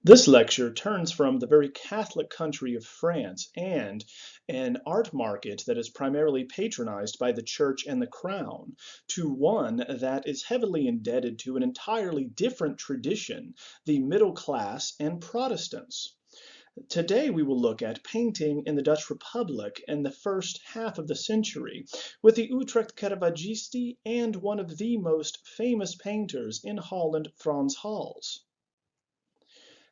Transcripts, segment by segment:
This lecture turns from the very Catholic country of France and an art market that is primarily patronized by the Church and the Crown to one that is heavily indebted to an entirely different tradition, the middle class and Protestants. Today we will look at painting in the Dutch Republic in the first half of the century with the Utrecht Caravaggisti and one of the most famous painters in Holland, Frans Hals.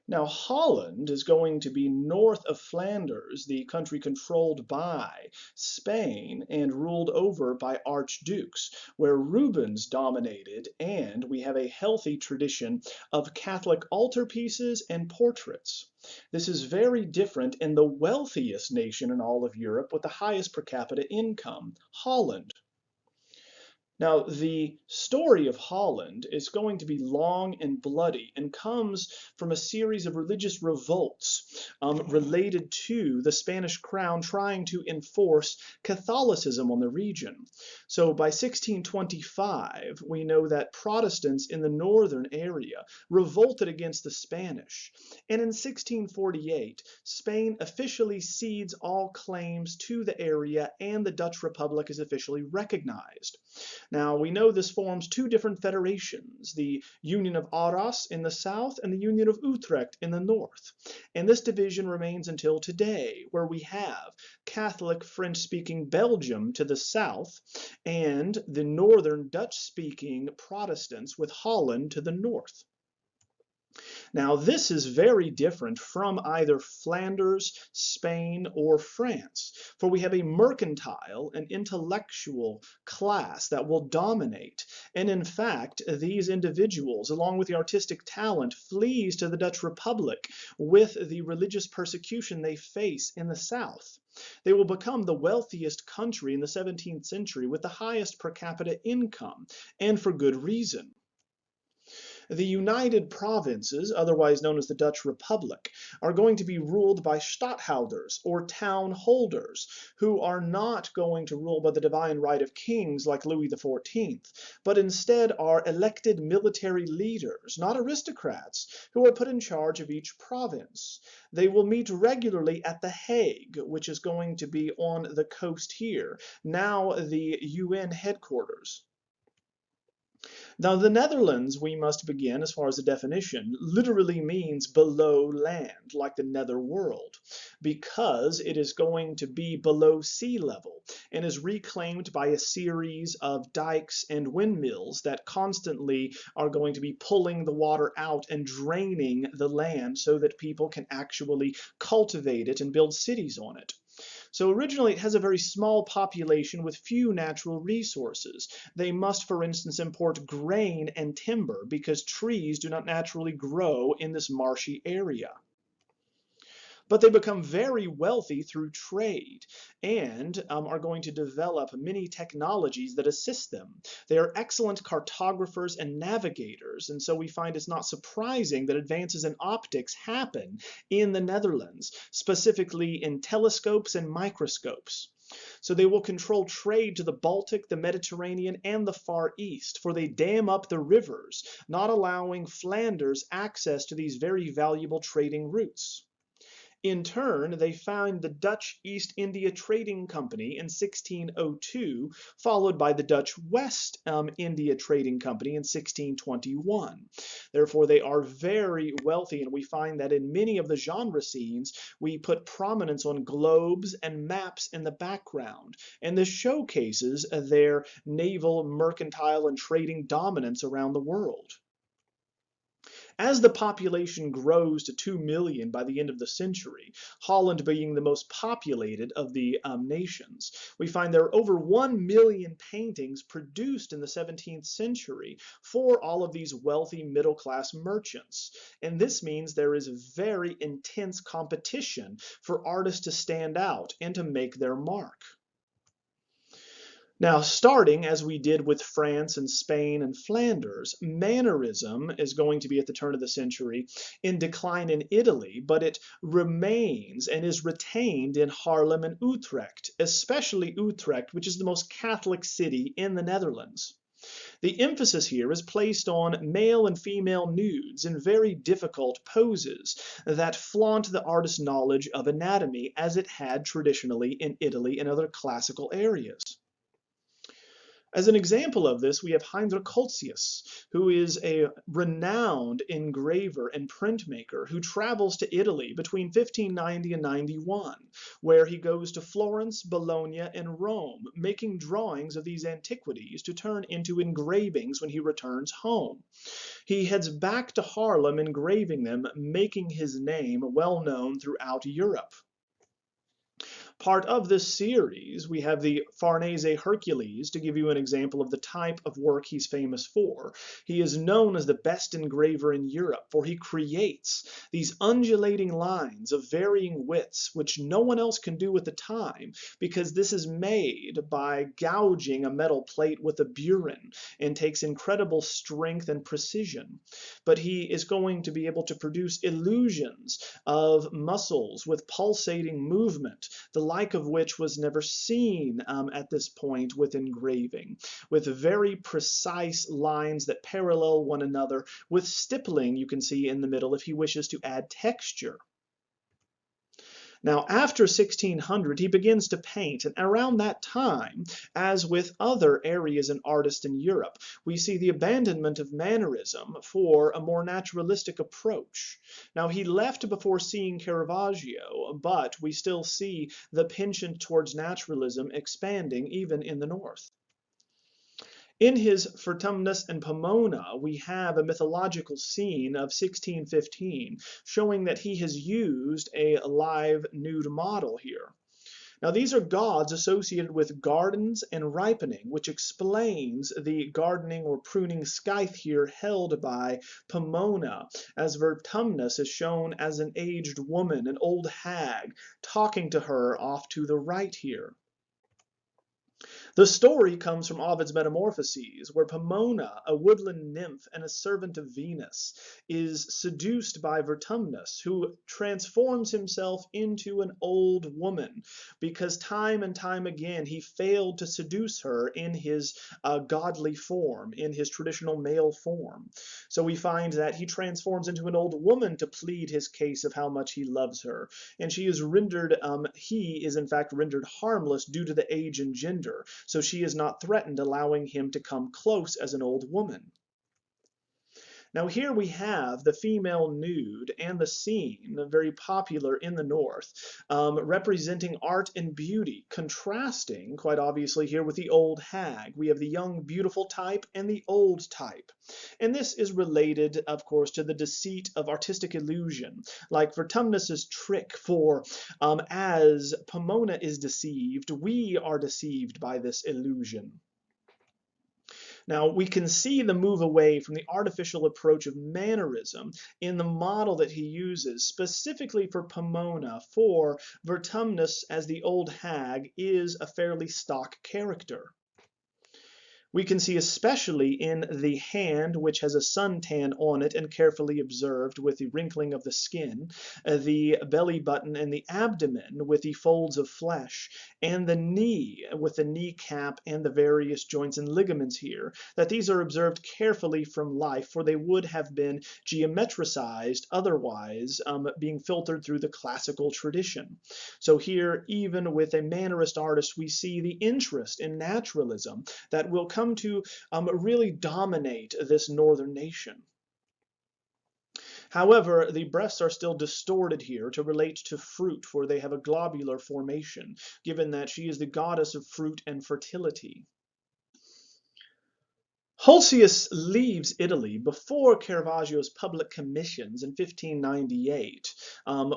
Now, Holland is going to be north of Flanders, the country controlled by Spain and ruled over by archdukes, where Rubens dominated, and we have a healthy tradition of Catholic altarpieces and portraits. This is very different in the wealthiest nation in all of Europe with the highest per capita income, Holland. Now, the story of Holland is going to be long and bloody and comes from a series of religious revolts related to the Spanish crown trying to enforce Catholicism on the region. So by 1625, we know that Protestants in the northern area revolted against the Spanish. And in 1648, Spain officially cedes all claims to the area and the Dutch Republic is officially recognized. Now, we know this forms two different federations, the Union of Arras in the south and the Union of Utrecht in the north. And this division remains until today, where we have Catholic French-speaking Belgium to the south and the northern Dutch-speaking Protestants with Holland to the north. Now, this is very different from either Flanders, Spain, or France, for we have a mercantile and intellectual class that will dominate. And in fact, these individuals, along with the artistic talent, flees to the Dutch Republic with the religious persecution they face in the south. They will become the wealthiest country in the 17th century with the highest per capita income, and for good reason. The United Provinces, otherwise known as the Dutch Republic, are going to be ruled by stadtholders or town holders, who are not going to rule by the divine right of kings like Louis XIV, but instead are elected military leaders, not aristocrats, who are put in charge of each province. They will meet regularly at The Hague, which is going to be on the coast here, now the UN headquarters. Now, the Netherlands, we must begin as far as the definition, literally means below land, like the nether world, because it is going to be below sea level and is reclaimed by a series of dikes and windmills that constantly are going to be pulling the water out and draining the land so that people can actually cultivate it and build cities on it. So originally it has a very small population with few natural resources. They must, for instance, import grain and timber because trees do not naturally grow in this marshy area. But they become very wealthy through trade and are going to develop many technologies that assist them. They are excellent cartographers and navigators, and so we find it's not surprising that advances in optics happen in the Netherlands, specifically in telescopes and microscopes. So they will control trade to the Baltic, the Mediterranean, and the Far East, for they dam up the rivers, not allowing Flanders access to these very valuable trading routes. In turn, they found the Dutch East India Trading Company in 1602, followed by the Dutch West India Trading Company in 1621. Therefore, they are very wealthy, and we find that in many of the genre scenes, we put prominence on globes and maps in the background, and this showcases their naval, mercantile, and trading dominance around the world. As the population grows to 2 million by the end of the century, Holland being the most populated of the nations, we find there are over 1 million paintings produced in the 17th century for all of these wealthy middle-class merchants. And this means there is very intense competition for artists to stand out and to make their mark. Now, starting as we did with France and Spain and Flanders, Mannerism is going to be at the turn of the century in decline in Italy, but it remains and is retained in Haarlem and Utrecht, especially Utrecht, which is the most Catholic city in the Netherlands. The emphasis here is placed on male and female nudes in very difficult poses that flaunt the artist's knowledge of anatomy as it had traditionally in Italy and other classical areas. As an example of this, we have Heinrich Holtzius, who is a renowned engraver and printmaker who travels to Italy between 1590 and 91, where he goes to Florence, Bologna, and Rome, making drawings of these antiquities to turn into engravings when he returns home. He heads back to Haarlem engraving them, making his name well known throughout Europe. Part of this series, we have the Farnese Hercules to give you an example of the type of work he's famous for. He is known as the best engraver in Europe, for he creates these undulating lines of varying widths, which no one else can do at the time, because this is made by gouging a metal plate with a burin and takes incredible strength and precision. But he is going to be able to produce illusions of muscles with pulsating movement, the like of which was never seen at this point with engraving, with very precise lines that parallel one another, with stippling you can see in the middle if he wishes to add texture. Now, after 1600, he begins to paint, and around that time, as with other areas and artists in Europe, we see the abandonment of Mannerism for a more naturalistic approach. Now, he left before seeing Caravaggio, but we still see the penchant towards naturalism expanding even in the north. In his Vertumnus and Pomona, we have a mythological scene of 1615 showing that he has used a live nude model here. Now, these are gods associated with gardens and ripening, which explains the gardening or pruning scythe here held by Pomona, as Vertumnus is shown as an aged woman, an old hag, talking to her off to the right here. The story comes from Ovid's Metamorphoses, where Pomona, a woodland nymph and a servant of Venus, is seduced by Vertumnus, who transforms himself into an old woman, because time and time again he failed to seduce her in his godly form, in his traditional male form. So we find that he transforms into an old woman to plead his case of how much he loves her, and she is rendered, he is in fact rendered harmless due to the age and gender. So she is not threatened, allowing him to come close as an old woman. Now here we have the female nude and the scene, very popular in the north, representing art and beauty, contrasting quite obviously here with the old hag. We have the young beautiful type and the old type. And this is related, of course, to the deceit of artistic illusion, like Vertumnus's trick, for as Pomona is deceived, we are deceived by this illusion. Now, we can see the move away from the artificial approach of Mannerism in the model that he uses, specifically for Pomona, for Vertumnus as the old hag is a fairly stock character. We can see especially in the hand, which has a suntan on it and carefully observed with the wrinkling of the skin, the belly button and the abdomen with the folds of flesh, and the knee with the kneecap and the various joints and ligaments here, that these are observed carefully from life, for they would have been geometricized otherwise, being filtered through the classical tradition. So here, even with a Mannerist artist, we see the interest in naturalism that will come to really dominate this northern nation. However, the breasts are still distorted here to relate to fruit, for they have a globular formation, given that she is the goddess of fruit and fertility. Holtzius leaves Italy before Caravaggio's public commissions in 1598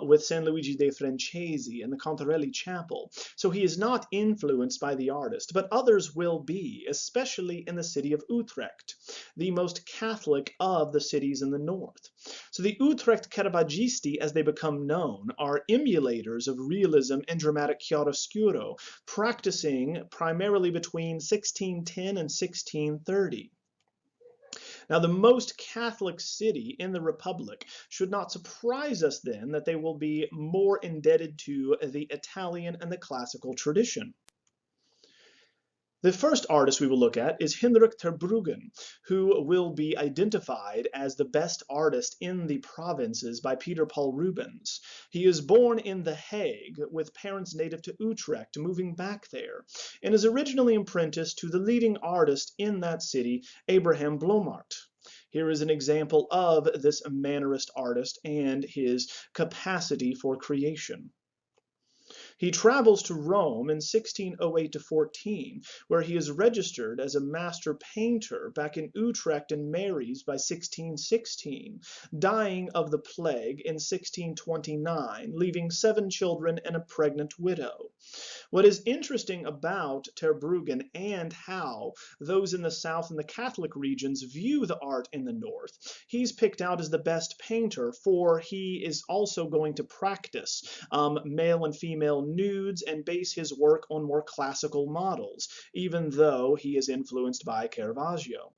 with San Luigi dei Francesi and the Contarelli Chapel, so he is not influenced by the artist, but others will be, especially in the city of Utrecht, the most Catholic of the cities in the north. So the Utrecht Caravaggisti, as they become known, are emulators of realism and dramatic chiaroscuro, practicing primarily between 1610 and 1630. Now, the most Catholic city in the Republic should not surprise us then that they will be more indebted to the Italian and the classical tradition. The first artist we will look at is Hendrik ter Brugghen, who will be identified as the best artist in the provinces by Peter Paul Rubens. He is born in The Hague with parents native to Utrecht, moving back there, and is originally apprenticed to the leading artist in that city, Abraham Blommaert. Here is an example of this Mannerist artist and his capacity for creation. He travels to Rome in 1608–14, where he is registered as a master painter back in Utrecht and marries by 1616, dying of the plague in 1629, leaving 7 children and a pregnant widow. What is interesting about ter Brugghen and how those in the south and the Catholic regions view the art in the north, he's picked out as the best painter, for he is also going to practice male and female nudes and base his work on more classical models, even though he is influenced by Caravaggio.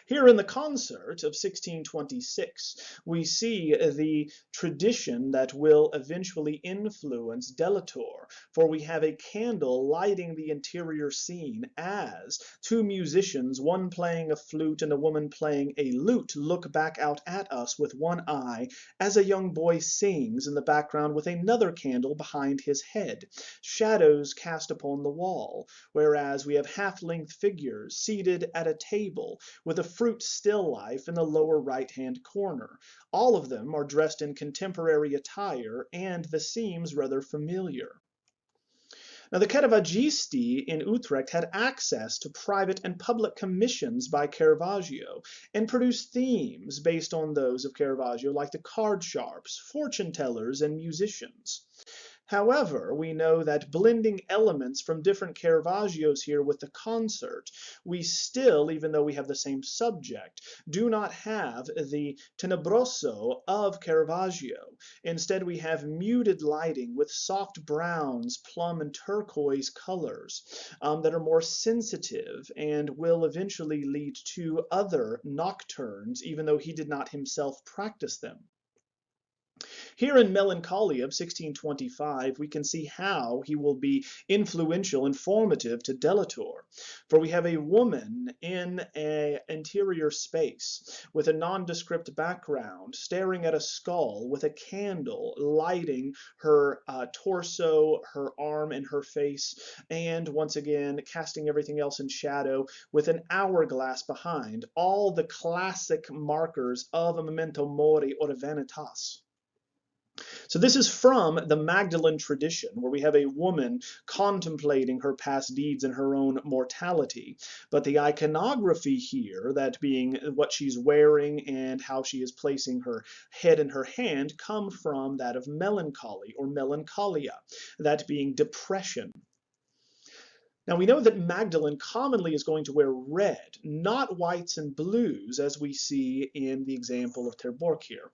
Here in the concert of 1626, we see the tradition that will eventually influence Delator, for we have a candle lighting the interior scene as 2 musicians, one playing a flute and a woman playing a lute, look back out at us with one eye as a young boy sings in the background with another candle behind his head, shadows cast upon the wall, whereas we have half-length figures seated at a table with a fruit still life in the lower right-hand corner. All of them are dressed in contemporary attire, and the seems rather familiar. Now, the Caravaggisti in Utrecht had access to private and public commissions by Caravaggio and produced themes based on those of Caravaggio, like the card sharps, fortune tellers, and musicians. However, we know that blending elements from different Caravaggios here with the concert, we still, even though we have the same subject, do not have the tenebroso of Caravaggio. Instead, we have muted lighting with soft browns, plum, and turquoise colors that are more sensitive and will eventually lead to other nocturnes, even though he did not himself practice them. Here in Melancholia of 1625, we can see how he will be influential and formative to Delator. For we have a woman in an interior space with a nondescript background, staring at a skull with a candle lighting her torso, her arm, and her face, and once again casting everything else in shadow with an hourglass behind, all the classic markers of a memento mori or a vanitas. So this is from the Magdalene tradition, where we have a woman contemplating her past deeds and her own mortality. But the iconography here, that being what she's wearing and how she is placing her head in her hand, come from that of melancholy or melancholia, that being depression. Now we know that Magdalene commonly is going to wear red, not whites and blues, as we see in the example of ter Borch here.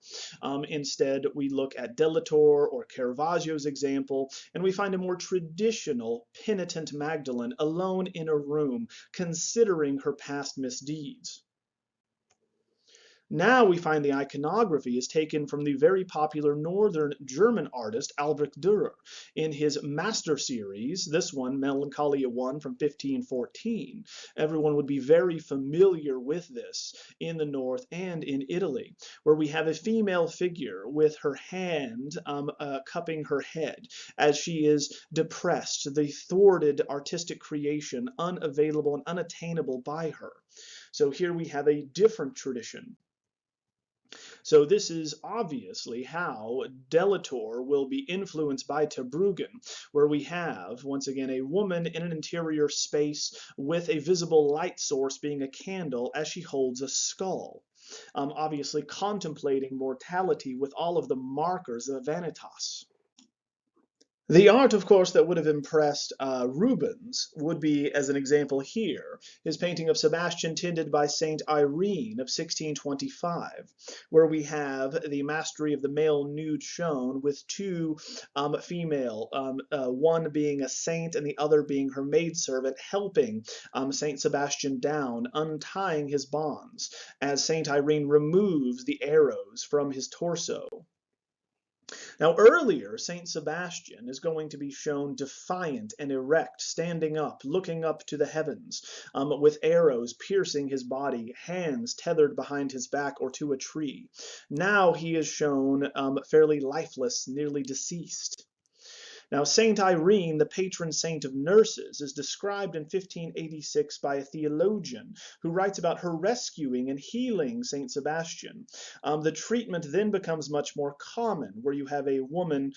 Instead, we look at Delator or Caravaggio's example, and we find a more traditional penitent Magdalene alone in a room, considering her past misdeeds. Now we find the iconography is taken from the very popular northern German artist Albrecht Dürer in his Master series, this one, Melancholia 1 from 1514. Everyone would be very familiar with this in the north and in Italy, where we have a female figure with her hand cupping her head as she is depressed, the thwarted artistic creation unavailable and unattainable by her. So here we have a different tradition. So this is obviously how Delator will be influenced by ter Brugghen, where we have, once again, a woman in an interior space with a visible light source being a candle as she holds a skull, obviously contemplating mortality with all of the markers of vanitas. The art, of course, that would have impressed Rubens would be, as an example here, his painting of Sebastian tended by Saint Irene of 1625, where we have the mastery of the male nude shown with 2 female, one being a saint and the other being her maidservant, helping Saint Sebastian down, untying his bonds, as Saint Irene removes the arrows from his torso. Now, earlier, Saint Sebastian is going to be shown defiant and erect, standing up, looking up to the heavens, with arrows piercing his body, hands tethered behind his back or to a tree. Now he is shown fairly lifeless, nearly deceased. Now, Saint Irene, the patron saint of nurses, is described in 1586 by a theologian who writes about her rescuing and healing Saint Sebastian. The treatment then becomes much more common, where you have a woman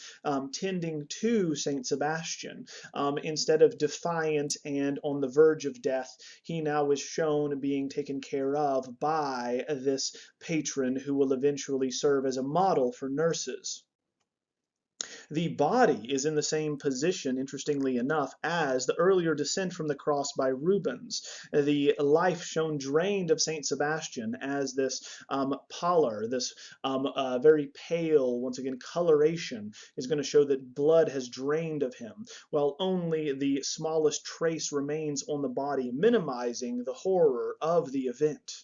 tending to Saint Sebastian. Instead of defiant and on the verge of death, he now is shown being taken care of by this patron who will eventually serve as a model for nurses. The body is in the same position, interestingly enough, as the earlier Descent from the Cross by Rubens. The life shown drained of St. Sebastian as this pallor, this very pale, once again, coloration is going to show that blood has drained of him, while only the smallest trace remains on the body, minimizing the horror of the event.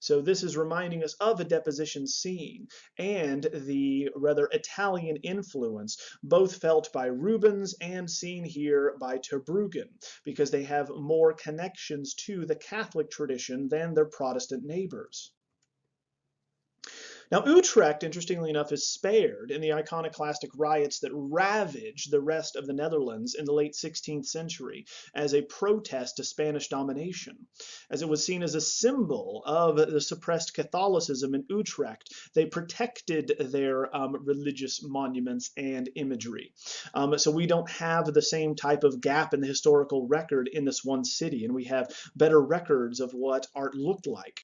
So this is reminding us of a deposition scene and the rather Italian influence, both felt by Rubens and seen here by Terbruggen, because they have more connections to the Catholic tradition than their Protestant neighbors. Now, Utrecht, interestingly enough, is spared in the iconoclastic riots that ravaged the rest of the Netherlands in the late 16th century as a protest to Spanish domination. As it was seen as a symbol of the suppressed Catholicism in Utrecht, they protected their religious monuments and imagery. So we don't have the same type of gap in the historical record in this one city, and we have better records of what art looked like.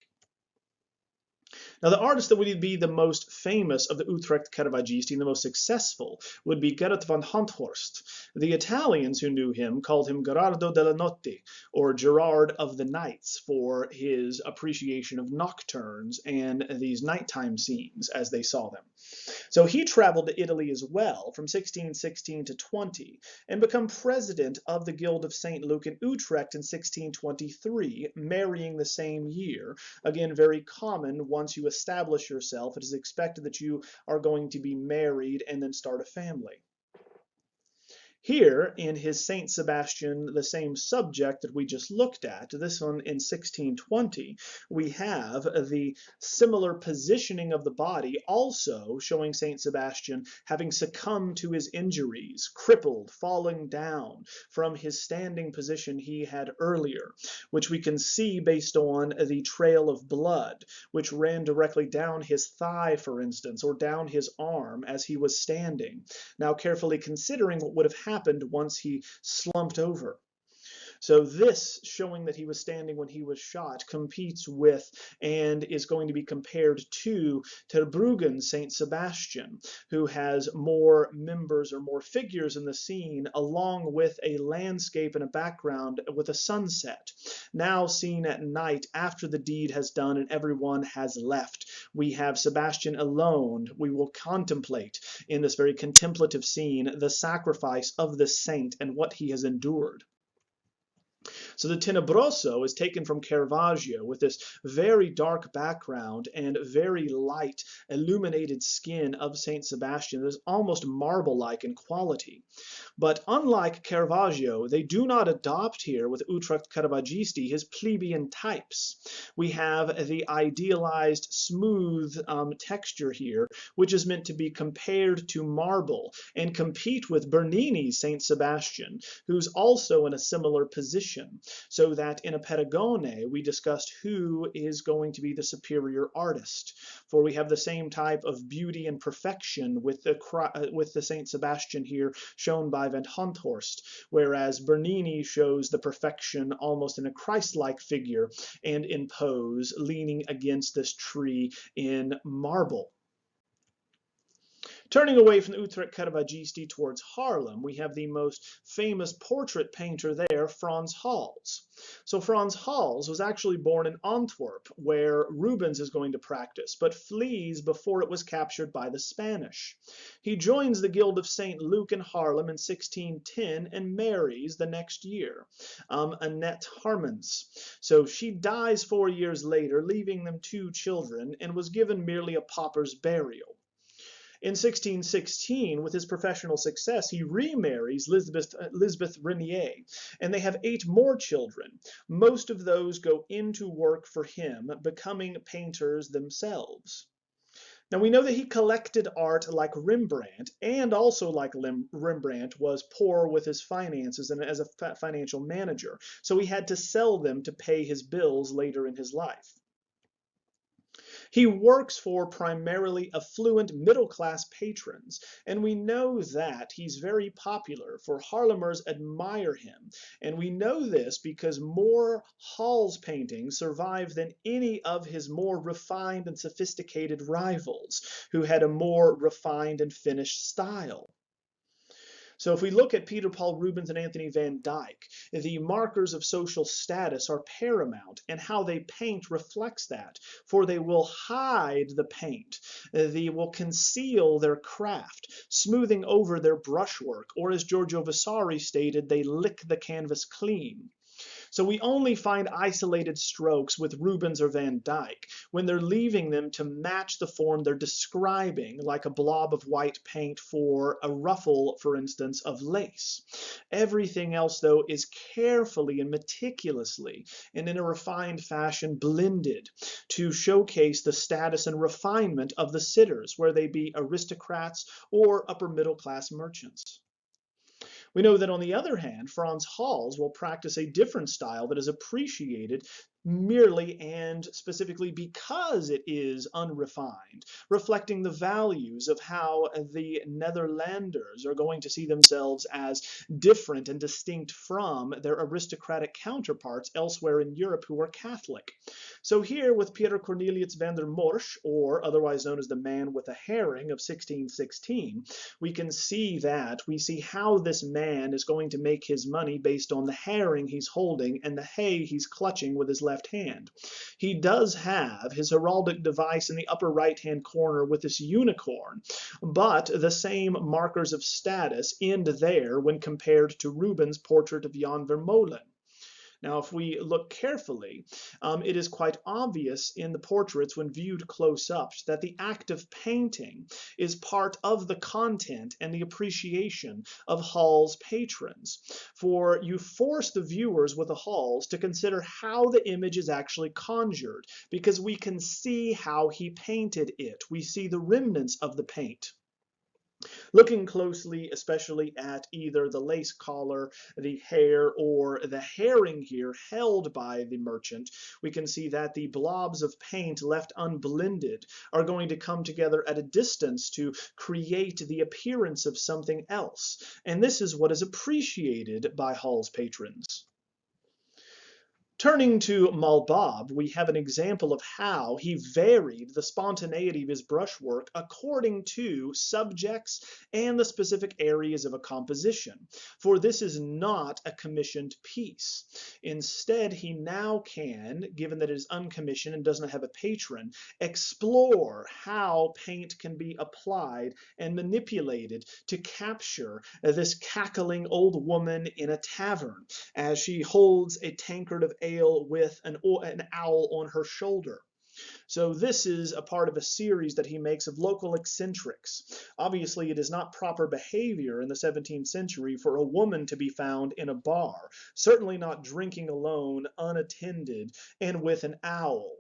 Now, the artist that would be the most famous of the Utrecht Caravaggisti and the most successful would be Gerrit van Honthorst. The Italians who knew him called him Gerardo della Notte, or Gerard of the Nights, for his appreciation of nocturnes and these nighttime scenes as they saw them. So he traveled to Italy as well from 1616 to 20 and became president of the Guild of St. Luke in Utrecht in 1623, marrying the same year. Again, very common. Once you establish yourself, it is expected that you are going to be married and then start a family. Here, in his Saint Sebastian, the same subject that we just looked at, this one in 1620, we have the similar positioning of the body, also showing Saint Sebastian having succumbed to his injuries, crippled, falling down from his standing position he had earlier, which we can see based on the trail of blood, which ran directly down his thigh, for instance, or down his arm as he was standing. Now, carefully considering what would have happened once he slumped over. So this, showing that he was standing when he was shot, competes with and is going to be compared to Terbruggen's Saint Sebastian, who has more members or more figures in the scene, along with a landscape and a background with a sunset. Now seen at night after the deed has done and everyone has left. We have Sebastian alone. We will contemplate in this very contemplative scene the sacrifice of the saint and what he has endured. So the Tenebroso is taken from Caravaggio with this very dark background and very light illuminated skin of Saint Sebastian that is almost marble-like in quality. But unlike Caravaggio, they do not adopt here with Utrecht Caravaggisti his plebeian types. We have the idealized smooth texture here, which is meant to be compared to marble and compete with Bernini's Saint Sebastian, who's also in a similar position. So that in a Perigone, we discussed who is going to be the superior artist. For we have the same type of beauty and perfection with the Saint Sebastian here shown by Van Honthorst, whereas Bernini shows the perfection almost in a Christ-like figure and in pose, leaning against this tree in marble. Turning away from the Utrecht Caravaggisti towards Haarlem, we have the most famous portrait painter there, Frans Hals. So Frans Hals was actually born in Antwerp, where Rubens is going to practice, but flees before it was captured by the Spanish. He joins the Guild of St. Luke in Haarlem in 1610 and marries the next year, Annette Harmens. So she dies 4 years later, leaving them 2 children, and was given merely a pauper's burial. In 1616, with his professional success, he remarries Lisbeth Renier, and they have 8 more children. Most of those go into work for him, becoming painters themselves. Now we know that he collected art like Rembrandt, and also like Rembrandt was poor with his finances and as a financial manager, so he had to sell them to pay his bills later in his life. He works for primarily affluent middle-class patrons, and we know that he's very popular, for Haarlemers admire him. And we know this because more Hals paintings survive than any of his more refined and sophisticated rivals, who had a more refined and finished style. So if we look at Peter Paul Rubens and Anthony van Dyck, the markers of social status are paramount, and how they paint reflects that, for they will hide the paint. They will conceal their craft, smoothing over their brushwork, or as Giorgio Vasari stated, they lick the canvas clean. So we only find isolated strokes with Rubens or Van Dyck when they're leaving them to match the form they're describing, like a blob of white paint for a ruffle, for instance, of lace. Everything else, though, is carefully and meticulously and in a refined fashion blended to showcase the status and refinement of the sitters, where they be aristocrats or upper middle class merchants. We know that on the other hand, Frans Hals will practice a different style that is appreciated merely and specifically because it is unrefined, reflecting the values of how the Netherlanders are going to see themselves as different and distinct from their aristocratic counterparts elsewhere in Europe who are Catholic. So here with Pieter Cornelius van der Morsch, or otherwise known as the Man with a Herring of 1616, we can see how this man is going to make his money based on the herring he's holding and the hay he's clutching with his left hand. He does have his heraldic device in the upper right-hand corner with this unicorn, but the same markers of status end there when compared to Rubens' portrait of Jan Vermeulen. Now, if we look carefully, it is quite obvious in the portraits when viewed close up that the act of painting is part of the content and the appreciation of Hals' patrons. For you force the viewers with the Hals to consider how the image is actually conjured, because we can see how he painted it. We see the remnants of the paint. Looking closely, especially at either the lace collar, the hair, or the herring here held by the merchant, we can see that the blobs of paint left unblended are going to come together at a distance to create the appearance of something else. And this is what is appreciated by Hals' patrons. Turning to Malbab, we have an example of how he varied the spontaneity of his brushwork according to subjects and the specific areas of a composition. For this is not a commissioned piece. Instead, he now can, given that it is uncommissioned and does not have a patron, explore how paint can be applied and manipulated to capture this cackling old woman in a tavern as she holds a tankard of ale with an owl on her shoulder. So this is a part of a series that he makes of local eccentrics. Obviously, it is not proper behavior in the 17th century for a woman to be found in a bar, certainly not drinking alone, unattended, and with an owl.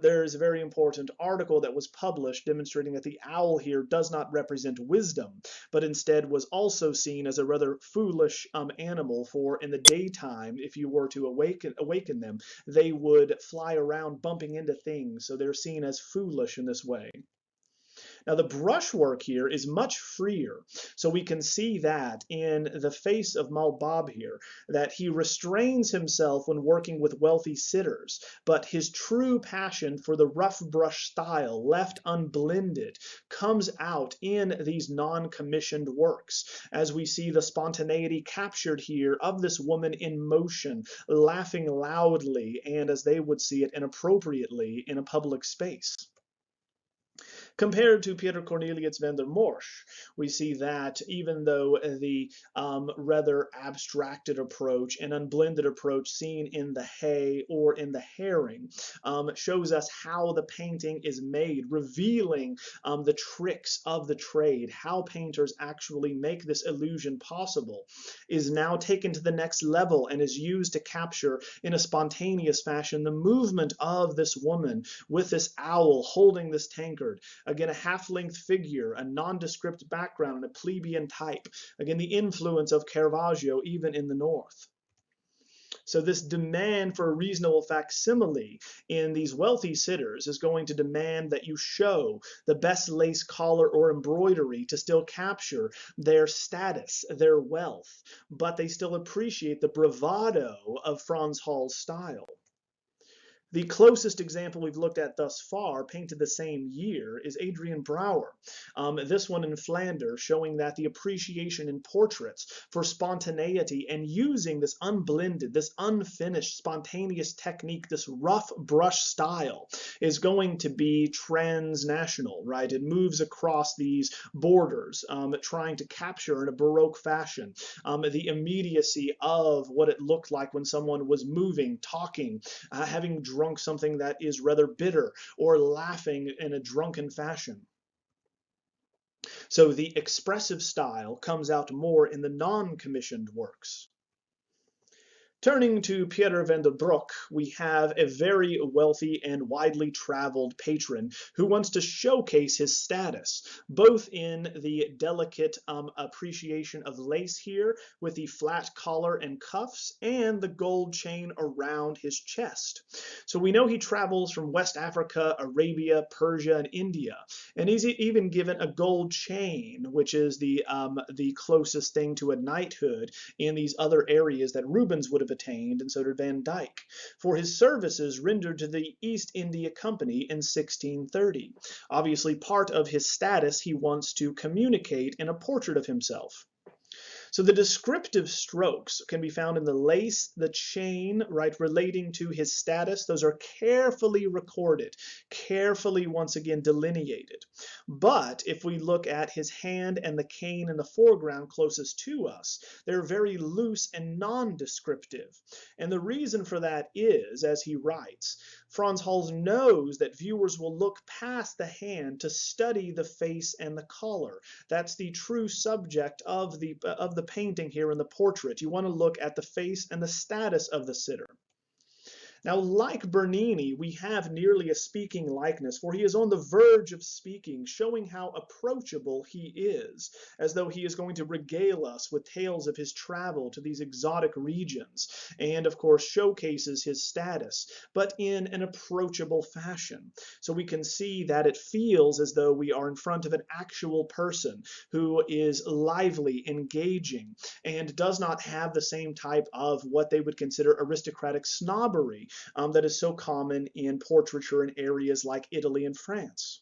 There is a very important article that was published demonstrating that the owl here does not represent wisdom, but instead was also seen as a rather foolish animal, for in the daytime, if you were to awaken them, they would fly around bumping into things, so they're seen as foolish in this way. Now the brushwork here is much freer, so we can see that in the face of Malbab here, that he restrains himself when working with wealthy sitters, but his true passion for the rough brush style left unblended comes out in these non-commissioned works, as we see the spontaneity captured here of this woman in motion, laughing loudly and, as they would see it, inappropriately in a public space. Compared to Pieter Cornelius van der Morsch, we see that even though the rather abstracted approach and unblended approach seen in the hay or in the herring shows us how the painting is made, revealing the tricks of the trade, how painters actually make this illusion possible, is now taken to the next level and is used to capture in a spontaneous fashion the movement of this woman with this owl holding this tankard. Again, a half-length figure, a nondescript background, and a plebeian type. Again, the influence of Caravaggio even in the north. So this demand for a reasonable facsimile in these wealthy sitters is going to demand that you show the best lace collar or embroidery to still capture their status, their wealth, but they still appreciate the bravado of Frans Hals' style. The closest example we've looked at thus far, painted the same year, is Adrian Brouwer. This one in Flanders, showing that the appreciation in portraits for spontaneity and using this unblended, this unfinished, spontaneous technique, this rough brush style, is going to be transnational, right? It moves across these borders, trying to capture in a Baroque fashion the immediacy of what it looked like when someone was moving, talking, having drunk something that is rather bitter, or laughing in a drunken fashion. So the expressive style comes out more in the non-commissioned works. Turning to Pieter van der Broek, we have a very wealthy and widely traveled patron who wants to showcase his status, both in the delicate appreciation of lace here with the flat collar and cuffs and the gold chain around his chest. So we know he travels from West Africa, Arabia, Persia, and India, and he's even given a gold chain, which is the closest thing to a knighthood in these other areas that Rubens would have attained, and so did Van Dyck, for his services rendered to the East India Company in 1630. Obviously, part of his status he wants to communicate in a portrait of himself. So the descriptive strokes can be found in the lace, the chain, right, relating to his status. Those are carefully recorded, carefully once again delineated. But if we look at his hand and the cane in the foreground closest to us, they're very loose and non-descriptive. And the reason for that is, as he writes, Frans Hals knows that viewers will look past the hand to study the face and the collar. That's the true subject of the painting here in the portrait. You want to look at the face and the status of the sitter. Now, like Bernini, we have nearly a speaking likeness, for he is on the verge of speaking, showing how approachable he is, as though he is going to regale us with tales of his travel to these exotic regions, and of course showcases his status, but in an approachable fashion. So we can see that it feels as though we are in front of an actual person who is lively, engaging, and does not have the same type of what they would consider aristocratic snobbery that is so common in portraiture in areas like Italy and France.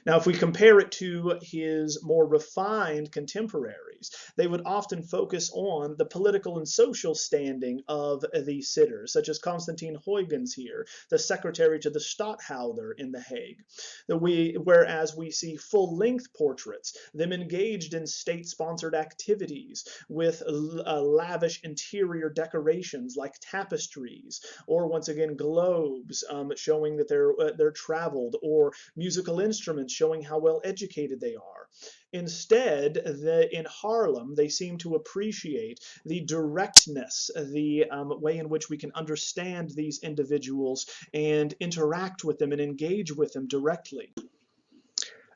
Now, if we compare it to his more refined contemporaries, they would often focus on the political and social standing of the sitters, such as Constantine Huygens here, the secretary to the Stadtholder in The Hague. Whereas we see full-length portraits, them engaged in state-sponsored activities with lavish interior decorations like tapestries, or once again globes showing that they're traveled, or musical instruments showing how well educated they are. Instead, in Haarlem, they seem to appreciate the directness, the way in which we can understand these individuals and interact with them and engage with them directly.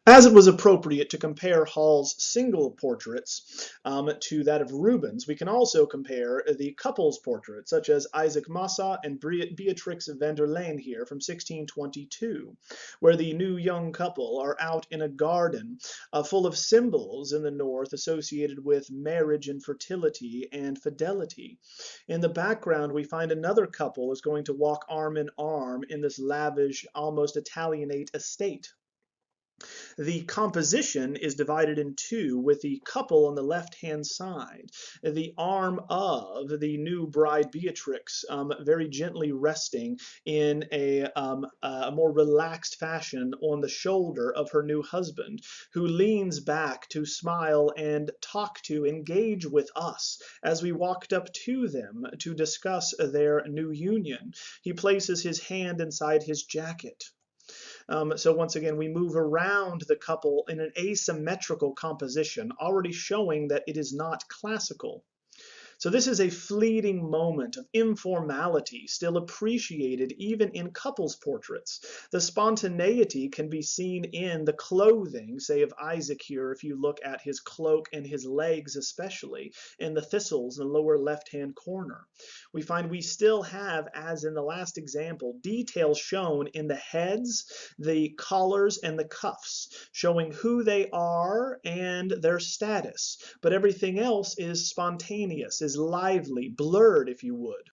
As it was appropriate to compare Hall's single portraits to that of Rubens, we can also compare the couple's portraits, such as Isaac Massa and Beatrix van der Laan here from 1622, where the new young couple are out in a garden full of symbols in the north associated with marriage and fertility and fidelity. In the background, we find another couple is going to walk arm in arm in this lavish, almost Italianate estate. The composition is divided in two, with the couple on the left-hand side. The arm of the new bride Beatrix very gently resting in a more relaxed fashion on the shoulder of her new husband, who leans back to smile and talk to, engage with us as we walked up to them to discuss their new union. He places his hand inside his jacket. So once again, we move around the couple in an asymmetrical composition, already showing that it is not classical. So this is a fleeting moment of informality, still appreciated even in couples portraits. The spontaneity can be seen in the clothing, say of Isaac here, if you look at his cloak and his legs especially, and the thistles in the lower left-hand corner. We find we still have, as in the last example, details shown in the heads, the collars, and the cuffs, showing who they are and their status. But everything else is spontaneous, is lively, blurred, if you would.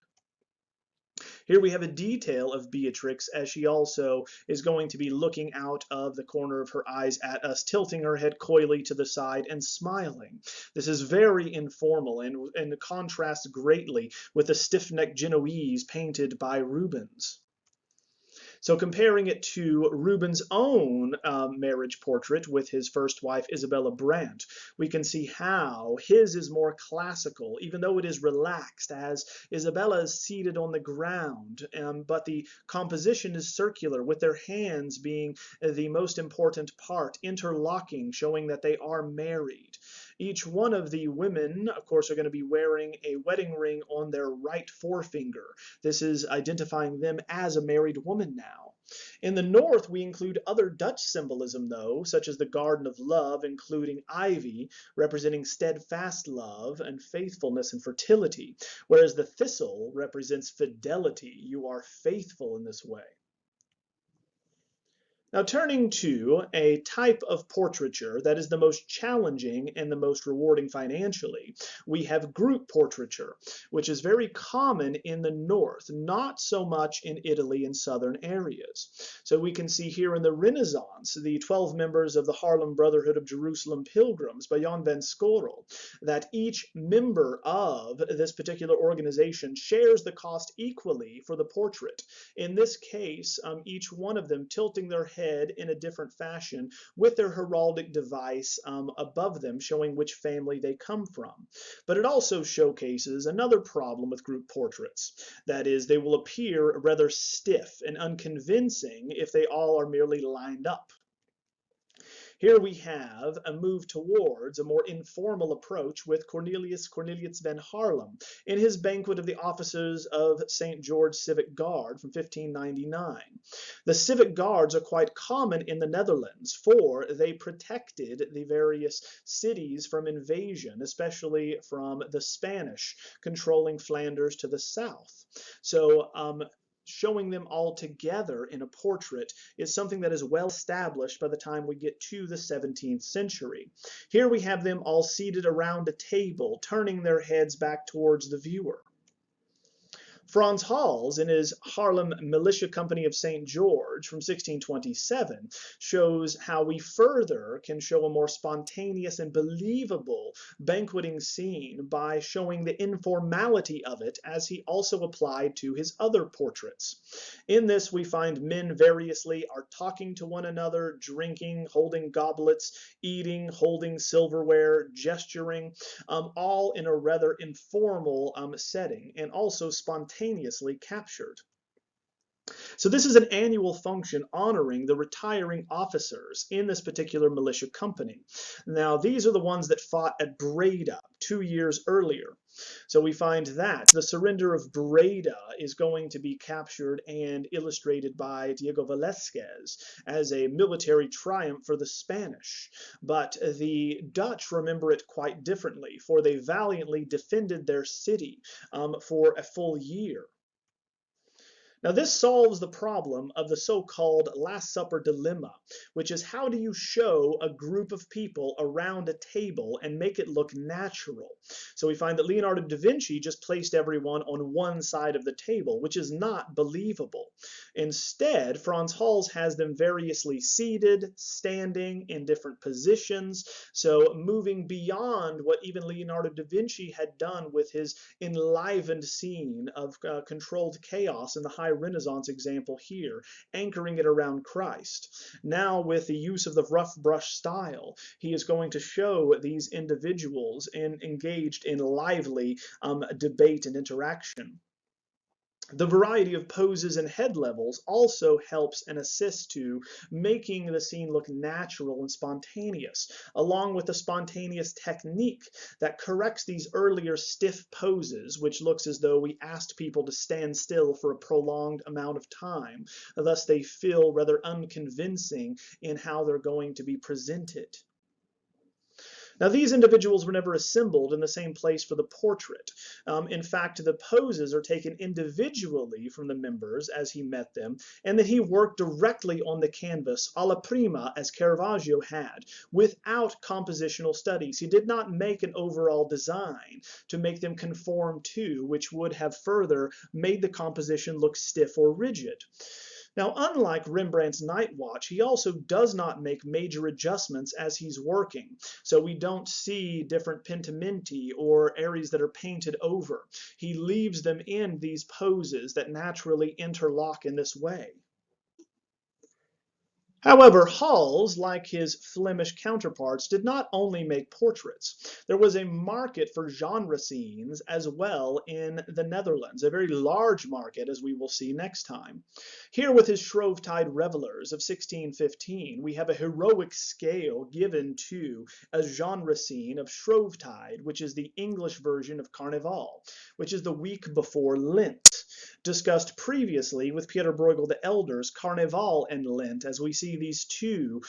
Here we have a detail of Beatrix as she also is going to be looking out of the corner of her eyes at us, tilting her head coyly to the side and smiling. This is very informal and contrasts greatly with the stiff-necked Genoese painted by Rubens. So comparing it to Rubens' own marriage portrait with his first wife, Isabella Brandt, we can see how his is more classical, even though it is relaxed, as Isabella is seated on the ground, but the composition is circular, with their hands being the most important part, interlocking, showing that they are married. Each one of the women, of course, are going to be wearing a wedding ring on their right forefinger. This is identifying them as a married woman now. In the north, we include other Dutch symbolism, though, such as the Garden of Love, including ivy, representing steadfast love and faithfulness and fertility, whereas the thistle represents fidelity. You are faithful in this way. Now, turning to a type of portraiture that is the most challenging and the most rewarding financially, we have group portraiture, which is very common in the north, not so much in Italy and southern areas. So we can see here in the Renaissance, the 12 members of the Haarlem Brotherhood of Jerusalem Pilgrims by Jan van Scorel, that each member of this particular organization shares the cost equally for the portrait. In this case, each one of them tilting their head in a different fashion with their heraldic device above them, showing which family they come from. But it also showcases another problem with group portraits. That is, they will appear rather stiff and unconvincing if they all are merely lined up. Here we have a move towards a more informal approach with Cornelius van Haarlem in his Banquet of the Officers of St. George Civic Guard from 1599. The Civic Guards are quite common in the Netherlands, for they protected the various cities from invasion, especially from the Spanish controlling Flanders to the south. So showing them all together in a portrait is something that is well established by the time we get to the 17th century. Here we have them all seated around a table, turning their heads back towards the viewer. Frans Hals, in his Haarlem Militia Company of St. George from 1627, shows how we further can show a more spontaneous and believable banqueting scene by showing the informality of it, as he also applied to his other portraits. In this, we find men variously are talking to one another, drinking, holding goblets, eating, holding silverware, gesturing, all in a rather informal setting, and also spontaneously captured. So this is an annual function honoring the retiring officers in this particular militia company. Now, these are the ones that fought at Breda 2 years earlier. So we find that the surrender of Breda is going to be captured and illustrated by Diego Velázquez as a military triumph for the Spanish. But the Dutch remember it quite differently, for they valiantly defended their city for a full year. Now, this solves the problem of the so-called Last Supper dilemma, which is how do you show a group of people around a table and make it look natural? So we find that Leonardo da Vinci just placed everyone on one side of the table, which is not believable. Instead, Frans Hals has them variously seated, standing, in different positions, so moving beyond what even Leonardo da Vinci had done with his enlivened scene of controlled chaos in the High Renaissance example here, anchoring it around Christ. Now, with the use of the rough brush style, he is going to show these individuals engaged in lively debate and interaction. The variety of poses and head levels also helps and assists to making the scene look natural and spontaneous, along with the spontaneous technique that corrects these earlier stiff poses, which looks as though we asked people to stand still for a prolonged amount of time. Thus, they feel rather unconvincing in how they're going to be presented. Now, these individuals were never assembled in the same place for the portrait. In fact, the poses are taken individually from the members as he met them, and that he worked directly on the canvas alla prima as Caravaggio had, without compositional studies. He did not make an overall design to make them conform to, which would have further made the composition look stiff or rigid. Now, unlike Rembrandt's Night Watch, he also does not make major adjustments as he's working. So we don't see different pentimenti or areas that are painted over. He leaves them in these poses that naturally interlock in this way. However, Hals, like his Flemish counterparts, did not only make portraits. There was a market for genre scenes as well in the Netherlands, a very large market, as we will see next time. Here with his Shrovetide Revelers of 1615, we have a heroic scale given to a genre scene of Shrovetide, which is the English version of Carnival, which is the week before Lent. Discussed previously with Peter Bruegel the Elder's Carnival and Lent, as we see these two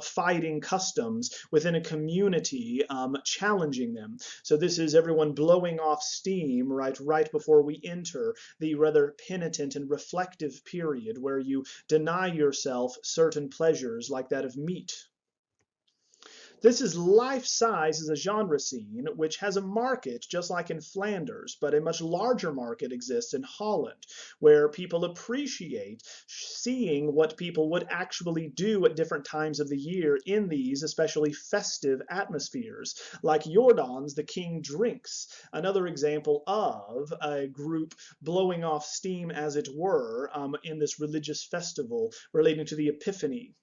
fighting customs within a community, challenging them. So this is everyone blowing off steam right before we enter the rather penitent and reflective period where you deny yourself certain pleasures like that of meat. This is life-size as a genre scene, which has a market just like in Flanders, but a much larger market exists in Holland, where people appreciate seeing what people would actually do at different times of the year in these especially festive atmospheres, like Jordaan's The King Drinks, another example of a group blowing off steam, as it were, in this religious festival relating to the Epiphany.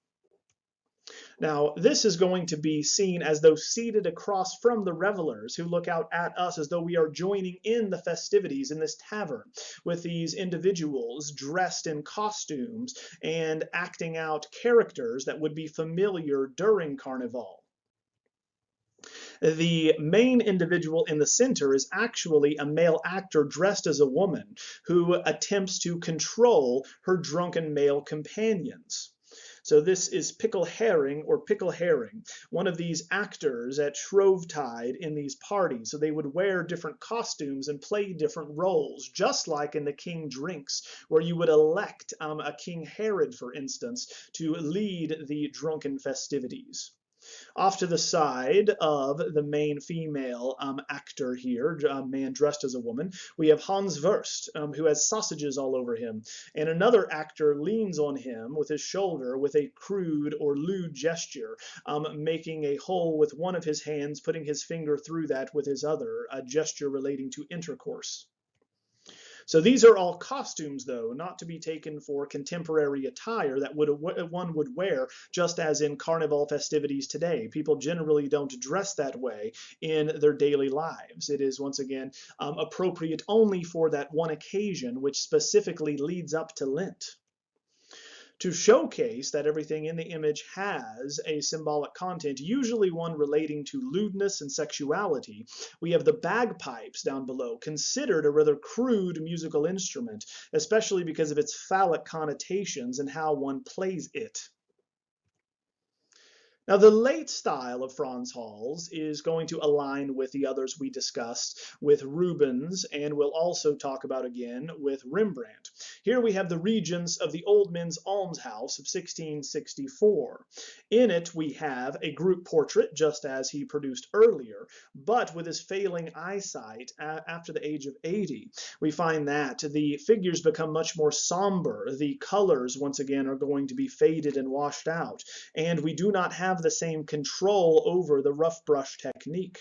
Now, this is going to be seen as though seated across from the revelers who look out at us as though we are joining in the festivities in this tavern with these individuals dressed in costumes and acting out characters that would be familiar during Carnival. The main individual in the center is actually a male actor dressed as a woman who attempts to control her drunken male companions. So this is Pickle Herring, or Pickle Herring, one of these actors at Shrovetide in these parties. So they would wear different costumes and play different roles, just like in The King Drinks, where you would elect a King Herod, for instance, to lead the drunken festivities. Off to the side of the main female actor here, a man dressed as a woman, we have Hans Wurst, who has sausages all over him, and another actor leans on him with his shoulder with a crude or lewd gesture, making a hole with one of his hands, putting his finger through that with his other, a gesture relating to intercourse. So these are all costumes, though, not to be taken for contemporary attire that one would wear just as in Carnival festivities today. People generally don't dress that way in their daily lives. It is, once again, appropriate only for that one occasion, which specifically leads up to Lent. To showcase that everything in the image has a symbolic content, usually one relating to lewdness and sexuality, we have the bagpipes down below, considered a rather crude musical instrument, especially because of its phallic connotations and how one plays it. Now, the late style of Frans Hals is going to align with the others we discussed, with Rubens, and we'll also talk about again with Rembrandt. Here we have the Regents of the Old Men's Almshouse of 1664. In it, we have a group portrait, just as he produced earlier, but with his failing eyesight after the age of 80. We find that the figures become much more somber. The colors, once again, are going to be faded and washed out, and we do not have the same control over the rough brush technique.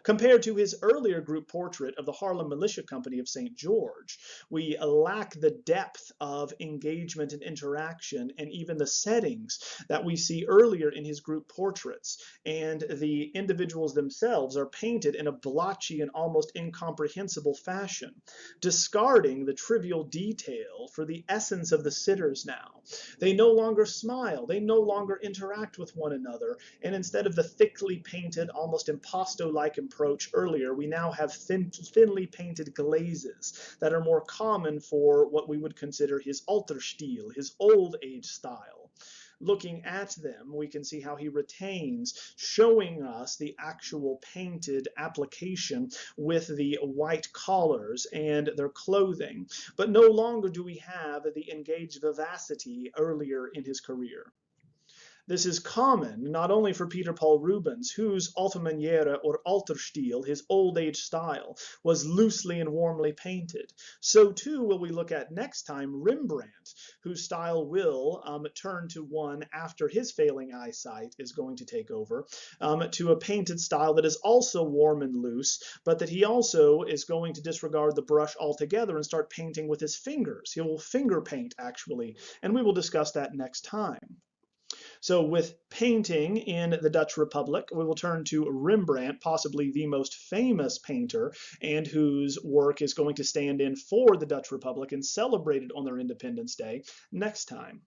Compared to his earlier group portrait of the Haarlem Militia Company of St. George, we lack the depth of engagement and interaction and even the settings that we see earlier in his group portraits. And the individuals themselves are painted in a blotchy and almost incomprehensible fashion, discarding the trivial detail for the essence of the sitters now. They no longer smile, they no longer interact with one another, and instead of the thickly painted, almost impasto-like approach earlier, we now have thinly painted glazes that are more common for what we would consider his alter style, his old age style. Looking at them, we can see how he retains, showing us the actual painted application with the white collars and their clothing. But no longer do we have the engaged vivacity earlier in his career. This is common not only for Peter Paul Rubens, whose Altomaniere or Alterstil, his old age style, was loosely and warmly painted. So too will we look at next time Rembrandt, whose style will turn to one after his failing eyesight is going to take over, to a painted style that is also warm and loose, but that he also is going to disregard the brush altogether and start painting with his fingers. He will finger paint, actually, and we will discuss that next time. So with painting in the Dutch Republic, we will turn to Rembrandt, possibly the most famous painter, and whose work is going to stand in for the Dutch Republic and celebrated on their Independence Day next time.